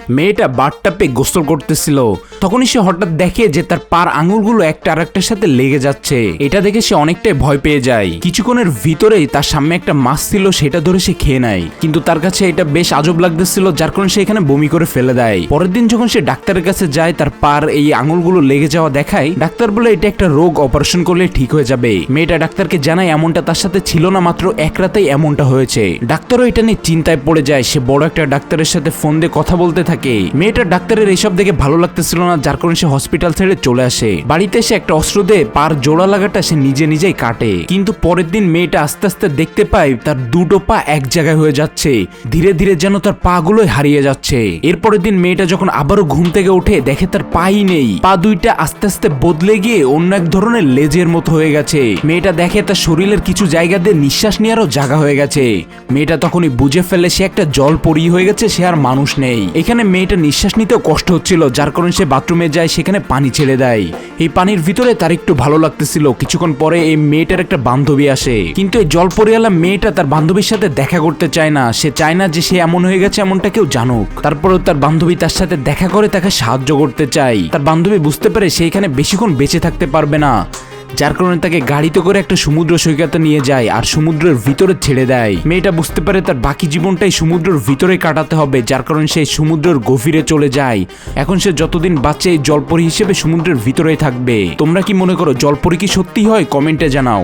মেয়েটা বাথটাবে গোসল করতেছিল, তখনই সে হঠাৎ দেখে যে তার পার আঙুলগুলো একটা আরেকটার সাথে লেগে যাচ্ছে। এটা দেখে সে অনেকটাই ভয় পেয়ে যায়। কিছুক্ষণের ভিতরেই তার সামনে একটা মাছ ছিল, সেটা ধরে সে খেয়ে নেয়। কিন্তু তার কাছে এটা বেশ আজব লাগতেছিল, যার কারণে সে এখানে বমি করে ফেলে দেয়। পরের দিন যখন সে ডাক্তারের কাছে যায়, তার পার এই আঙুলগুলো লেগে যাওয়া দেখায়। ডাক্তার বলে এটা একটা রোগ, অপারেশন করলে ঠিক হয়ে যাবে। মেয়েটা ডাক্তারকে জানায় এমনটা তার সাথে ছিল না, মাত্র এক রাতেই এমনটা হয়েছে। ডাক্তারও এটা নিয়ে চিন্তায় পড়ে যায়। সে বড় একটা ডাক্তারের সাথে ফোন দিয়ে কথা বলতে থাকে। মেয়েটা ডাক্তারের এইসব দেখে ভালো লাগতেছিল না, যার কারণে সে হসপিটাল ছেড়ে চলে আসে। বাড়িতে এসে একটা অস্ত্র দিয়ে পার জোড়া লাগাটা সে নিজেই কাটে। কিন্তু পরের দিন মেয়েটা আস্তে আস্তে দেখতে পায় তার দুটো পা এক জায়গায় হয়ে যাচ্ছে, ধীরে ধীরে যেন তার পা গুলোই হারিয়ে যাচ্ছে। এরপরের দিন মেয়েটা যখন আবারও ঘুম থেকে উঠে দেখে তার পাই নেই, পা দুইটা আস্তে আস্তে বদলে গিয়ে অন্য এক ধরনের লেজের মতো হয়ে গেছে। মেয়েটা দেখে তার শরীরের কিছু জায়গা দিয়ে নিঃশ্বাস নেওয়ারও জায়গা হয়ে গেছে। মেয়েটা তখনই বুঝে ফেলে সে একটা জল পরি হয়ে গেছে, সে আর মানুষ নেই। এখানে মেয়েটা নিঃশ্বাস নিতেও কষ্ট হচ্ছিল, যার কারণে সে বাথরুমে যায়, সেখানে পানি ছেড়ে দেয়। এই পানির ভিতরে তার একটু ভালো লাগতেছিল। কিছুক্ষণ পরে এই মেয়েটার একটা বান্ধবী আসে, কিন্তু এই জল পরিওয়ালা মেয়েটা তার বান্ধবীর সাথে দেখা করতে চায় না। সে চায় না যে সে এমন হয়ে গেছে এমনটা কেউ জানুক। তারপরেও তার বান্ধবী তার সাথে দেখা করে তাকে সাহায্য করতে চায়। তার বান্ধবী বুঝতে পারে সে এখানে বেশিক্ষণ বেঁচে থাকতে পারবে না, যার কারণে তাকে গাড়িতে করে একটা সমুদ্র সৈকতে নিয়ে যায় আর সমুদ্রের ভিতরে ছেড়ে দেয়। মেয়েটা বুঝতে পারে তার বাকি জীবনটাই সমুদ্রের ভিতরে কাটাতে হবে, যার কারণে সে সমুদ্রের গভীরে চলে যায়। এখন সে যতদিন বাঁচে এই জলপরি হিসেবে সমুদ্রের ভিতরেই থাকবে। তোমরা কি মনে করো জলপরি কি সত্যি হয়? কমেন্টে জানাও।